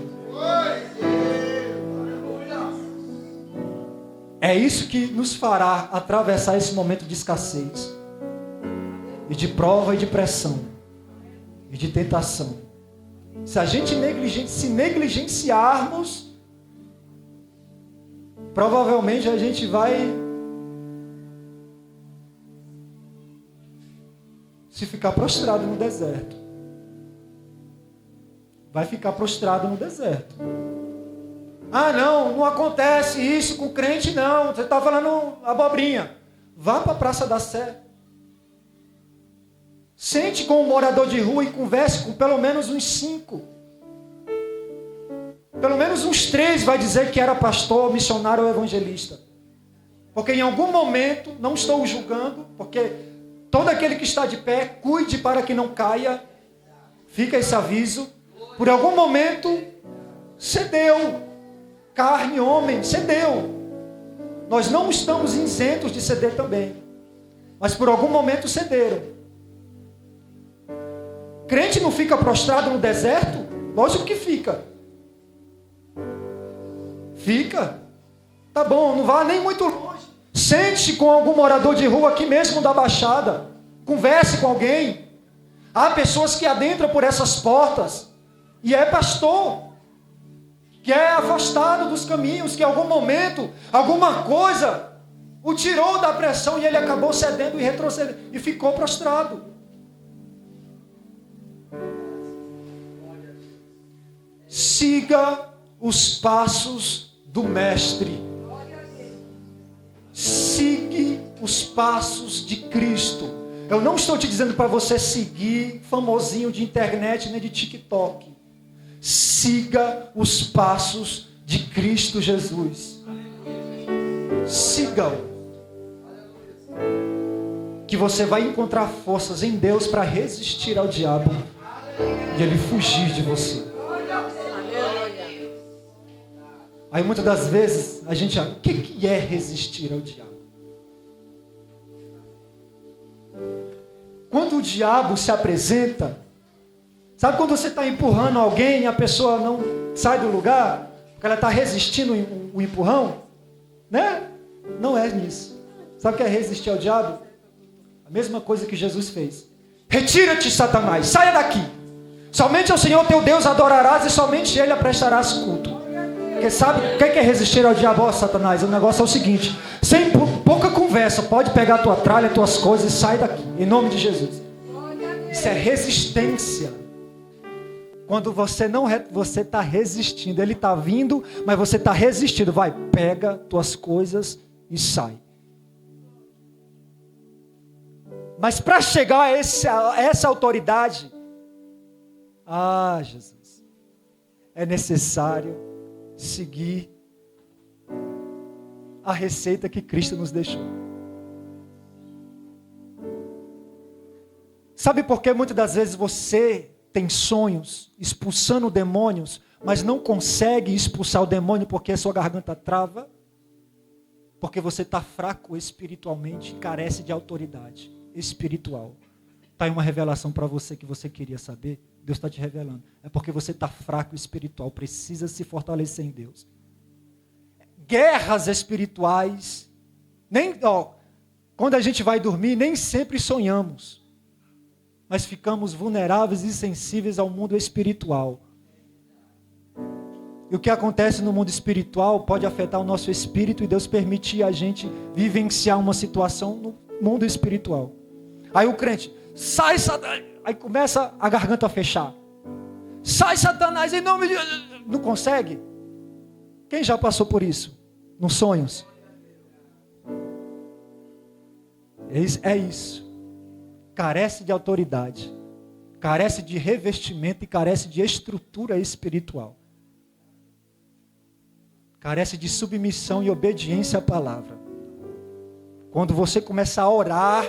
É isso que nos fará atravessar esse momento de escassez, e de prova e de pressão, e de tentação. Se a gente negligenciarmos, provavelmente a gente vai se ficar prostrado no deserto. Vai ficar prostrado no deserto. Ah, não acontece isso com crente, não. Você está falando abobrinha. Vá para a Praça da Sé. Sente com um morador de rua e converse com pelo menos uns 5. Pelo menos uns 3 vai dizer que era pastor, missionário ou evangelista. Porque em algum momento, não estou o julgando, porque todo aquele que está de pé, cuide para que não caia. Fica esse aviso. Por algum momento, cedeu. Carne, homem, cedeu. Nós não estamos isentos de ceder também. Mas por algum momento cederam. Crente não fica prostrado no deserto? Lógico que fica. Fica. Tá bom, não vá nem muito longe. Sente-se com algum morador de rua aqui mesmo da Baixada. Converse com alguém. Há pessoas que adentram por essas portas. E é pastor. Que é afastado dos caminhos. Que em algum momento, alguma coisa o tirou da pressão. E ele acabou cedendo e retrocedendo. E ficou prostrado. Siga os passos do Mestre. Siga os passos de Cristo. Eu não estou te dizendo para você seguir famosinho de internet nem de TikTok. Siga os passos de Cristo Jesus. Siga-o. Que você vai encontrar forças em Deus para resistir ao diabo e ele fugir de você. Aí muitas das vezes a gente acha, o que é resistir ao diabo? Quando o diabo se apresenta, sabe quando você está empurrando alguém e a pessoa não sai do lugar, porque ela está resistindo o empurrão? Né? Não é nisso. Sabe o que é resistir ao diabo? A mesma coisa que Jesus fez. Retira-te, Satanás, saia daqui. Somente ao Senhor teu Deus adorarás e somente Ele prestarás culto. Porque sabe o que é resistir ao diabo, ó, Satanás? O negócio é o seguinte: sem pouca conversa, pode pegar tua tralha, tuas coisas e sai daqui, em nome de Jesus. Isso é resistência. Quando você não você está resistindo, ele está vindo, mas você está resistindo. Vai, pega tuas coisas e sai. Mas para chegar a essa autoridade, Jesus, é necessário seguir a receita que Cristo nos deixou. Sabe por que muitas das vezes você tem sonhos expulsando demônios, mas não consegue expulsar o demônio porque a sua garganta trava? Porque você está fraco espiritualmente e carece de autoridade espiritual. Está aí uma revelação para você que você queria saber. Deus está te revelando. É porque você está fraco espiritual. Precisa se fortalecer em Deus. Guerras espirituais. Quando a gente vai dormir, nem sempre sonhamos. Mas ficamos vulneráveis e sensíveis ao mundo espiritual. E o que acontece no mundo espiritual pode afetar o nosso espírito. E Deus permitir a gente vivenciar uma situação no mundo espiritual. Aí o crente, sai Satanás. Aí começa a garganta a fechar. Sai Satanás em nome de... Não consegue? Quem já passou por isso? Nos sonhos? É isso. Carece de autoridade. Carece de revestimento e carece de estrutura espiritual. Carece de submissão e obediência à palavra. Quando você começa a orar,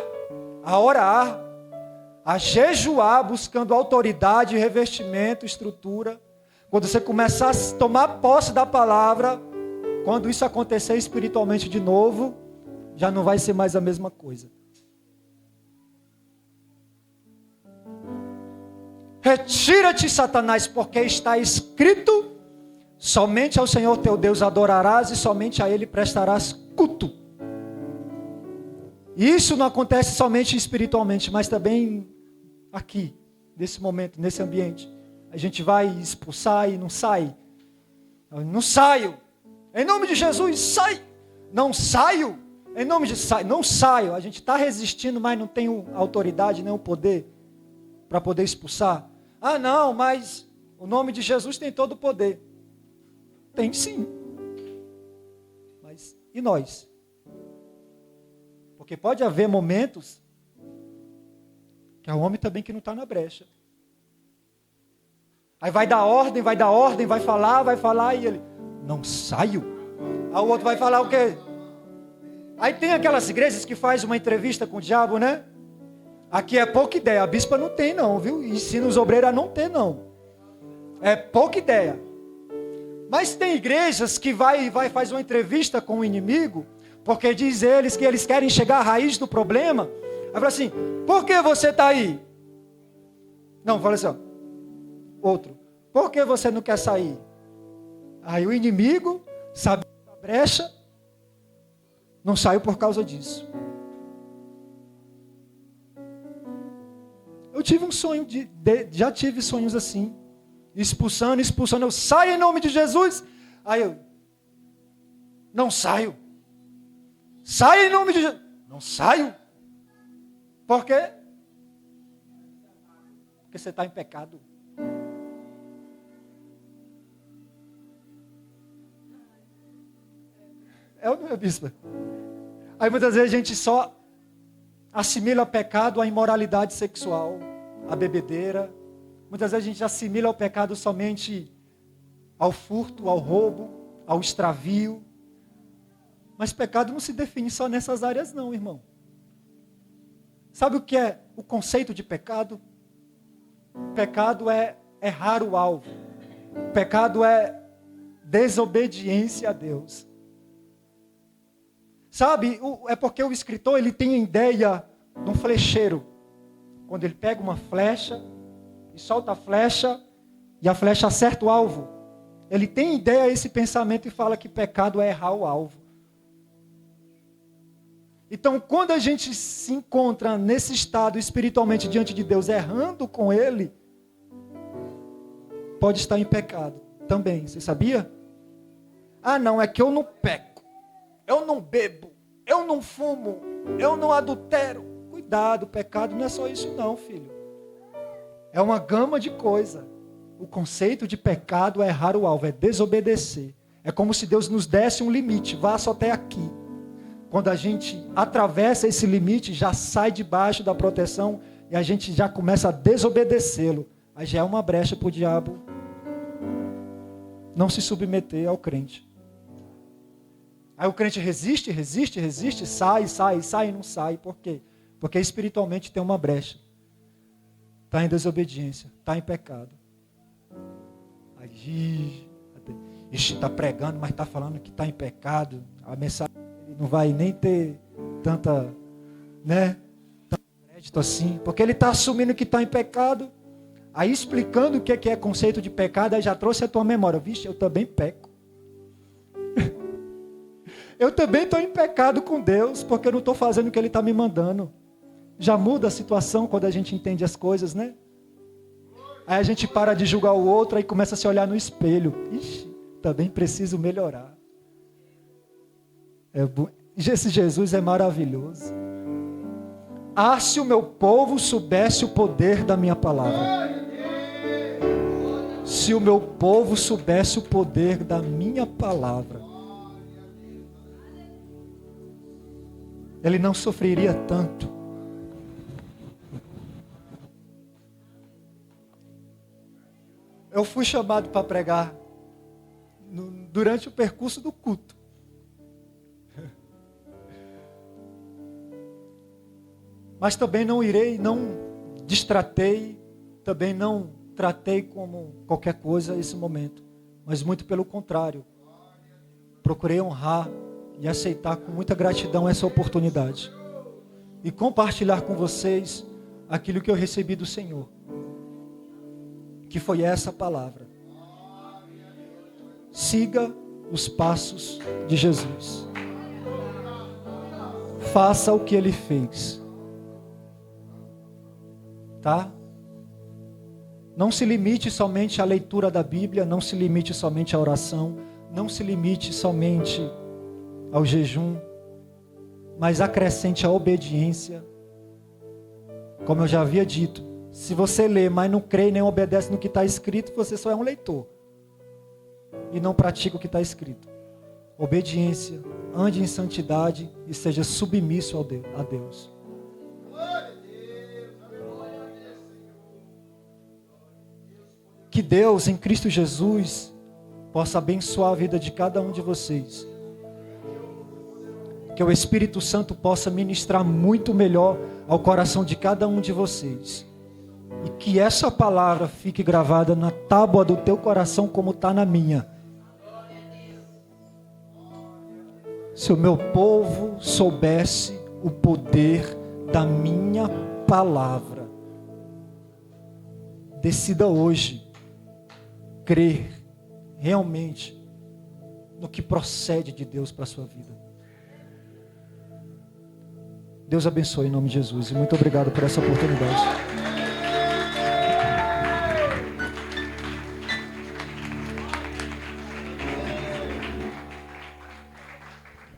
a jejuar, buscando autoridade, revestimento, estrutura. Quando você começar a tomar posse da palavra, quando isso acontecer espiritualmente de novo, já não vai ser mais a mesma coisa. Retira-te, Satanás, porque está escrito: somente ao Senhor teu Deus adorarás e somente a Ele prestarás culto. Isso não acontece somente espiritualmente, mas também aqui, nesse momento, nesse ambiente. A gente vai expulsar e não sai. Não saio. Em nome de Jesus, sai. Não saio. Em nome de Jesus, não saio. A gente está resistindo, mas não tem autoridade, nem o poder para poder expulsar. Não, mas o nome de Jesus tem todo o poder. Tem sim. Mas e nós? Porque pode haver momentos Que é o homem também que não está na brecha. Aí vai dar ordem, vai falar, e ele, não saio. Aí o outro vai falar o quê? Aí tem aquelas igrejas que faz uma entrevista com o diabo, né? Aqui é pouca ideia, a bispa não tem não, viu? Ensina os obreiros a não ter não. É pouca ideia. Mas tem igrejas que vai faz uma entrevista com o inimigo, porque diz eles que eles querem chegar à raiz do problema. Aí fala assim, por que você está aí? Não, fala assim, ó. Outro, por que você não quer sair? Aí o inimigo, sabe a brecha, não saiu por causa disso. Eu tive um sonho, já tive sonhos assim, expulsando, eu saio em nome de Jesus. Aí eu, não saio. Saio em nome de Jesus. Não saio. Por quê? Porque você está em pecado. É ou não é, bispa? Aí muitas vezes a gente só assimila pecado à imoralidade sexual, à bebedeira. Muitas vezes a gente assimila o pecado somente ao furto, ao roubo, ao extravio. Mas pecado não se define só nessas áreas não, irmão. Sabe o que é o conceito de pecado? Pecado é errar o alvo. Pecado é desobediência a Deus. Sabe, é porque o escritor ele tem a ideia de um flecheiro. Quando ele pega uma flecha e solta a flecha e a flecha acerta o alvo. Ele tem ideia esse pensamento e fala que pecado é errar o alvo. Então, quando a gente se encontra nesse estado espiritualmente diante de Deus, errando com Ele, pode estar em pecado também. Você sabia? Ah, não, é que eu não peco. Eu não bebo, eu não fumo, eu não adultero. Cuidado, pecado não é só isso não, filho. É uma gama de coisa. O conceito de pecado é errar o alvo, é desobedecer. É como se Deus nos desse um limite, vá só até aqui. Quando a gente atravessa esse limite, já sai debaixo da proteção e a gente já começa a desobedecê-lo. Aí já é uma brecha para o diabo não se submeter ao crente. Aí o crente resiste, sai e não sai. Por quê? Porque espiritualmente tem uma brecha. Está em desobediência, está em pecado. Aí, está pregando, mas está falando que está em pecado. A mensagem não vai nem ter tanto crédito assim. Porque ele está assumindo que está em pecado. Aí explicando o que é conceito de pecado, aí já trouxe a tua memória. Vixe, eu também peco. Eu também estou em pecado com Deus, porque eu não estou fazendo o que Ele está me mandando. Já muda a situação quando a gente entende as coisas, né? Aí a gente para de julgar o outro, aí começa a se olhar no espelho. Ixi, também preciso melhorar. Esse Jesus é maravilhoso. Ah, se o meu povo soubesse o poder da minha palavra. Se o meu povo soubesse o poder da minha palavra. Ele não sofreria tanto. Eu fui chamado para pregar durante o percurso do culto. Mas também não distratei, também não tratei como qualquer coisa esse momento. Mas muito pelo contrário. Procurei honrar e aceitar com muita gratidão essa oportunidade. E compartilhar com vocês aquilo que eu recebi do Senhor. Que foi essa palavra. Siga os passos de Jesus. Faça o que Ele fez. Tá? Não se limite somente à leitura da Bíblia, não se limite somente à oração, não se limite somente ao jejum, mas acrescente a obediência. Como eu já havia dito, se você lê, mas não crê nem obedece no que está escrito, você só é um leitor e não pratica o que está escrito. Obediência, ande em santidade e seja submisso a Deus. que Deus, em Cristo Jesus, possa abençoar a vida de cada um de vocês. Que o Espírito Santo possa ministrar muito melhor ao coração de cada um de vocês. E que essa palavra fique gravada na tábua do teu coração como está na minha. Se o meu povo soubesse o poder da minha palavra, decida hoje crer realmente no que procede de Deus para a sua vida. Deus abençoe em nome de Jesus e muito obrigado por essa oportunidade.